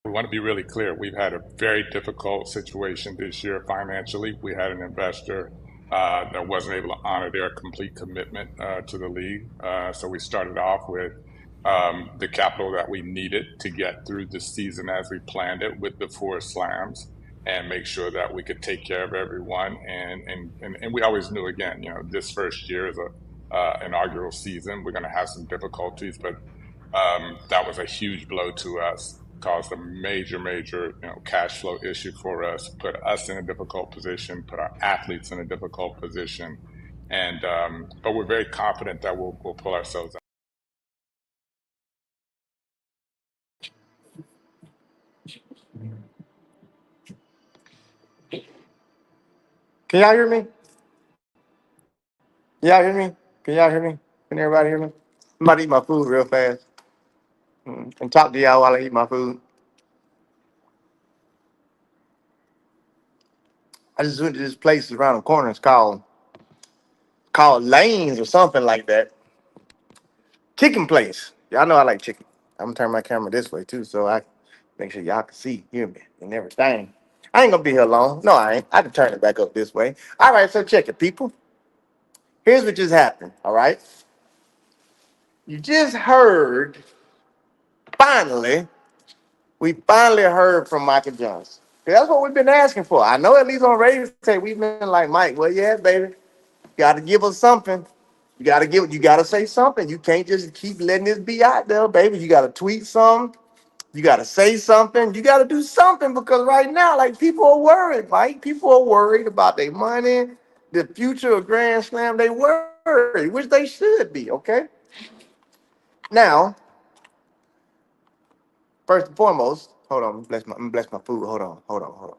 We want to be really clear. We've had a very difficult situation this year financially. We had an investor that wasn't able to honor their complete commitment to the league. So we started off with the capital that we needed to get through the season as we planned it with the four slams and make sure that we could take care of everyone. And we always knew, again, this first year is a inaugural season. We're going to have some difficulties, but that was a huge blow to us, caused a major, cash flow issue for us, put us in a difficult position, put our athletes in a difficult position. And but we're very confident that we'll pull ourselves out. Can y'all hear me? Y'all hear me? Can y'all hear me? Can everybody hear me? I'm about to eat my food real fast and talk to y'all while I eat my food. I just went to this place around the corner. It's called Lanes or something like that. Chicken place. Y'all know I like chicken. I'm gonna turn my camera this way too, so I make sure y'all can see, hear me, and everything. I ain't gonna be here long. No, I ain't. I can turn it back up this way. All right, so check it, people. Here's what just happened. All right, you just heard. Finally, we finally heard from Michael Johnson. That's what we've been asking for. I know at least on radio say we've been like, Mike, well, yeah, baby, you gotta give us something. You gotta say something. You can't just keep letting this be out there, baby. You gotta tweet something. You gotta say something. You gotta do something because right now, like people are worried, Mike. People are worried about their money, the future of Grand Slam. They worried, which they should be, okay? Now, first and foremost, hold on, bless my food. Hold on.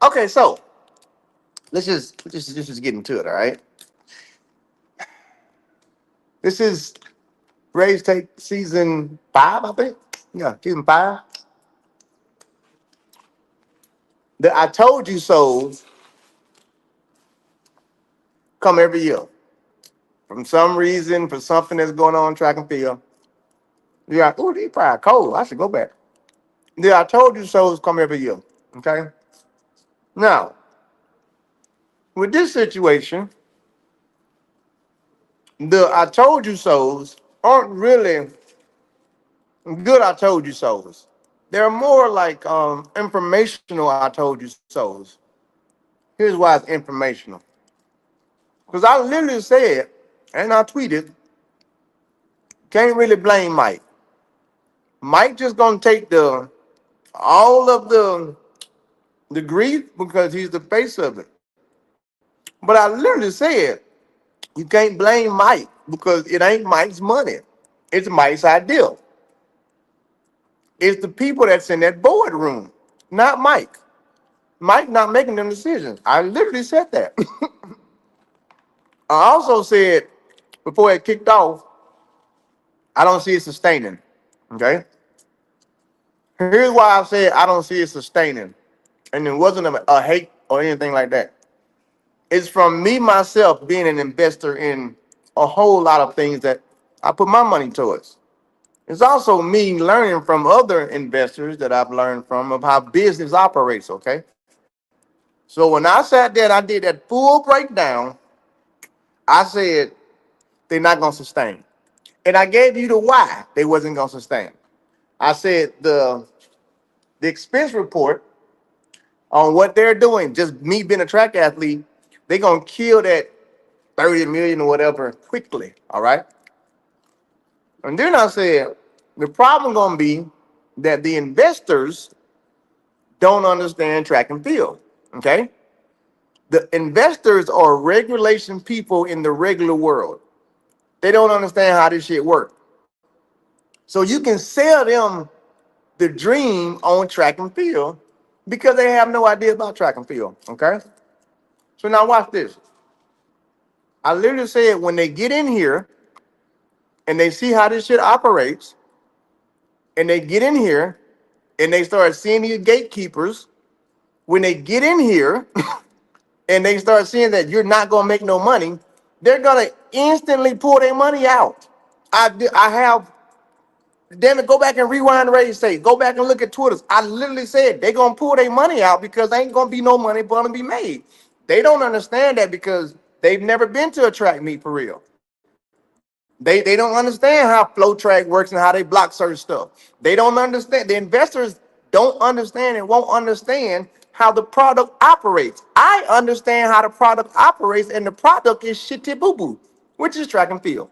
Okay, so let's just get into it, all right? This is Rays Take season 5, I think. Yeah, season 5. The I told you so come every year. From some reason, for something that's going on in track and field. Yeah, oh, these probably cold. I should go back. Yeah, I told you so's come every year. Okay. Now, with this situation, the I told you so's aren't really good I told you so's. They're more like informational I told you so's. Here's why it's informational. Because I literally said, and I tweeted, can't really blame Mike. Mike just gonna take the all of the grief because he's the face of it. But I literally said, you can't blame Mike because it ain't Mike's money. It's Mike's idea. It's the people that's in that boardroom, not Mike. Mike not making them decisions. I literally said that. I also said before it kicked off, I don't see it sustaining. Okay. Here's why I said I don't see it sustaining. And it wasn't a hate or anything like that. It's from me myself being an investor in a whole lot of things that I put my money towards. It's also me learning from other investors that I've learned from of how business operates, okay? So when I sat there and I did that full breakdown, I said they're not gonna sustain. And I gave you the why they wasn't gonna sustain. I said the expense report on what they're doing, just me being a track athlete, they're gonna kill that 30 million or whatever quickly. All right. And then I said the problem gonna be that the investors don't understand track and field. Okay. The investors are regulation people in the regular world. They don't understand how this shit works. So you can sell them the dream on track and field because they have no idea about track and field. Okay. So now watch this. I literally said when they get in here and they see how this shit operates, and they get in here and they start seeing these gatekeepers, when they get in here and they start seeing that you're not gonna make no money, They're gonna instantly pull their money out. I have, damn it, go back and rewind the race tape. Go back and look at Twitters. I literally said they're gonna pull their money out because there ain't gonna be no money gonna be made. They don't understand that because they've never been to a track meet for real. They don't understand how flow track works and how they block certain stuff. They don't understand. The investors don't understand and won't understand how the product operates. I understand how the product operates, and the product is shitty boo boo, which is track and field.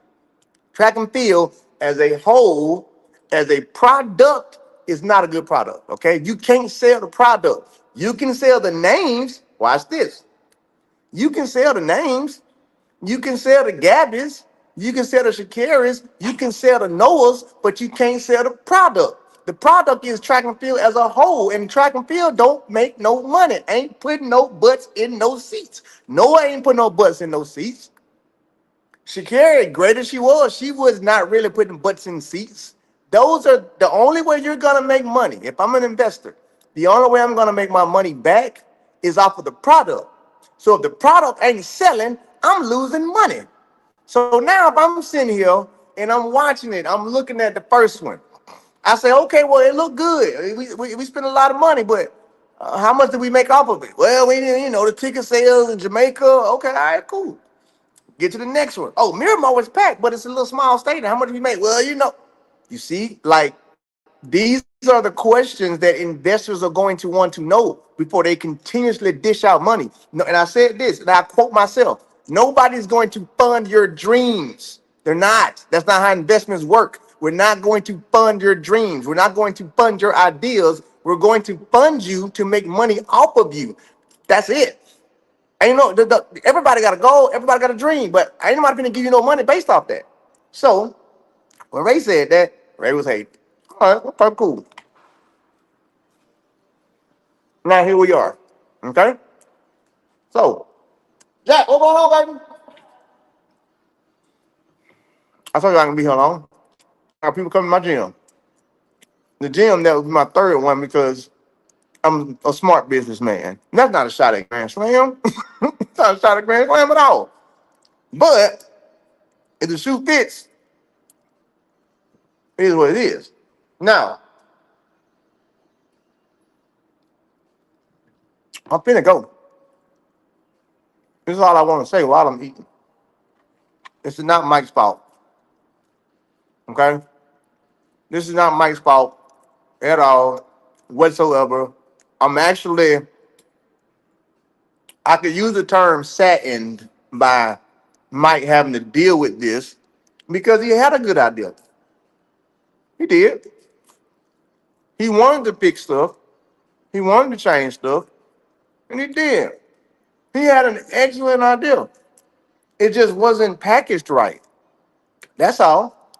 Track and field as a whole, as a product, is not a good product. Okay, you can't sell the product. You can sell the names. Watch this. You can sell the names. You can sell the Gabbies, you can sell the Shakiris, you can sell the Noahs, but you can't sell the product. The product is track and field as a whole, and track and field don't make no money. Ain't putting no butts in no seats. Noah ain't putting no butts in no seats. Shakira, great as she was not really putting butts in seats. Those are the only way you're gonna make money. If I'm an investor, the only way I'm gonna make my money back is off of the product. So if the product ain't selling, I'm losing money. So now if I'm sitting here and I'm watching it, I'm looking at the first one. I say, okay, well, it looked good. We spent a lot of money, but how much did we make off of it? Well, we didn't, the ticket sales in Jamaica. Okay, all right, cool. Get to the next one. Oh, Miramar was packed, but it's a little small stadium. How much did we make? Well, you see, like, these are the questions that investors are going to want to know before they continuously dish out money. No, and I said this, and I quote myself: nobody's going to fund your dreams. They're not. That's not how investments work. We're not going to fund your dreams. We're not going to fund your ideas. We're going to fund you to make money off of you. That's it. Ain't no everybody got a goal, everybody got a dream, but ain't nobody gonna give you no money based off that. So when Ray said that, Ray was hey, all right, okay, cool. Now here we are. Okay? So, Jack, what's going on, baby? I told you I can be here long. I got people coming to my gym. The gym that was my third one because I'm a smart businessman. And that's not a shot at Grand Slam. It's not a shot at Grand Slam at all. But if the shoe fits, it is what it is. Now, I'm finna go. This is all I want to say while I'm eating. This is not Mike's fault. Okay? This is not Mike's fault at all, whatsoever. I'm actually, I could use the term saddened by Mike having to deal with this because he had a good idea. He did. He wanted to fix stuff. He wanted to change stuff. And he did. He had an excellent idea. It just wasn't packaged right. That's all.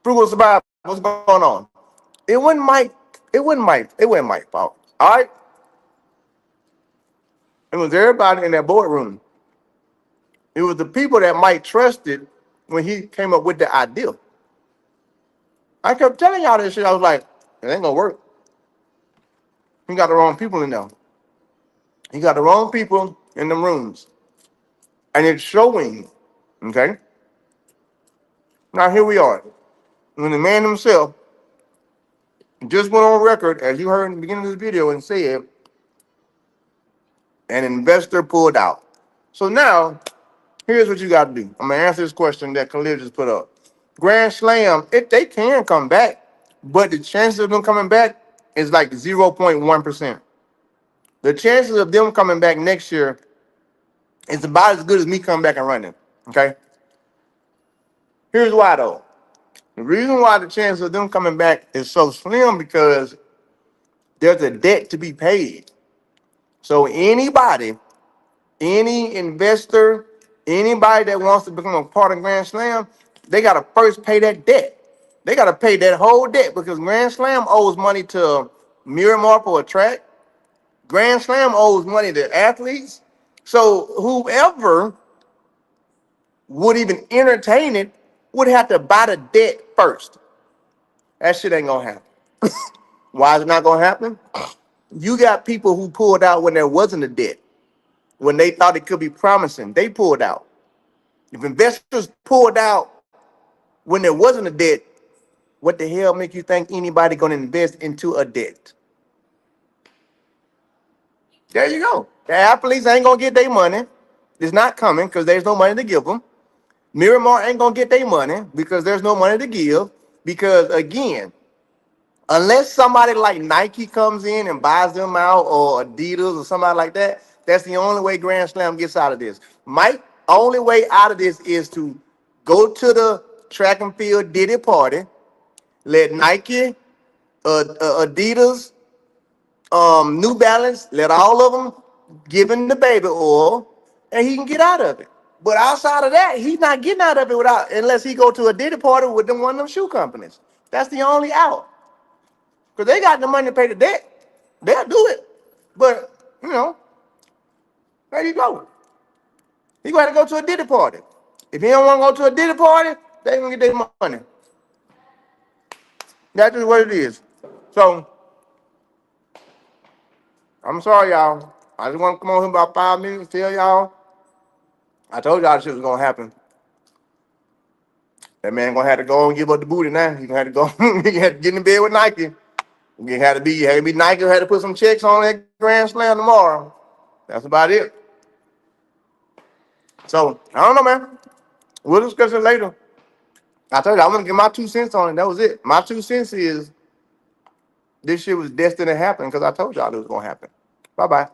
Frugal survival. What's going on? It wasn't Mike. It wasn't Mike's fault. All right. It was everybody in that boardroom. It was the people that Mike trusted when he came up with the idea. I kept telling y'all this shit. I was like, it ain't gonna work. He got the wrong people in there. He got the wrong people in the rooms. And it's showing. Okay. Now here we are. When the man himself just went on record, as you heard in the beginning of this video, and said an investor pulled out. So now, here's what you got to do. I'm gonna answer this question that Khalil just put up. Grand Slam, if they can come back, but the chances of them coming back is like 0.1%. The chances of them coming back next year is about as good as me coming back and running. Okay. Here's why though. The reason why the chance of them coming back is so slim because there's a debt to be paid. So anybody, any investor, anybody that wants to become a part of Grand Slam, they got to first pay that debt. They got to pay that whole debt because Grand Slam owes money to Miramar for a track. Grand Slam owes money to athletes. So whoever would even entertain it would have to buy the debt first. That shit ain't gonna happen. Why is it not gonna happen? You got people who pulled out when there wasn't a debt. When they thought it could be promising, they pulled out. If investors pulled out when there wasn't a debt, what the hell make you think anybody gonna invest into a debt? There you go. The athletes ain't gonna get their money. It's not coming because there's no money to give them. Miramar ain't gonna get their money because there's no money to give. Because again, unless somebody like Nike comes in and buys them out, or Adidas or somebody like that, that's the only way Grand Slam gets out of this. Mike, only way out of this is to go to the track and field Diddy party, let Nike, Adidas, New Balance, let all of them give him the baby oil, and he can get out of it. But outside of that, he's not getting out of it without unless he go to a Diddy party with them one of them shoe companies. That's the only out. Because they got the money to pay the debt. They'll do it. But, there you go. He got to go to a Diddy party. If he don't want to go to a Diddy party, they ain't going to get their money. That's just what it is. So, I'm sorry, y'all. I just want to come on here about 5 minutes and tell y'all. I told y'all this shit was going to happen. That man going to have to go and give up the booty now. He going to have to go. He had to get in bed with Nike. He had to be Nike, had to put some checks on that Grand Slam tomorrow. That's about it. So, I don't know, man. We'll discuss it later. I told you, I'm going to get my 2 cents on it. That was it. My 2 cents is this shit was destined to happen because I told y'all it was going to happen. Bye-bye.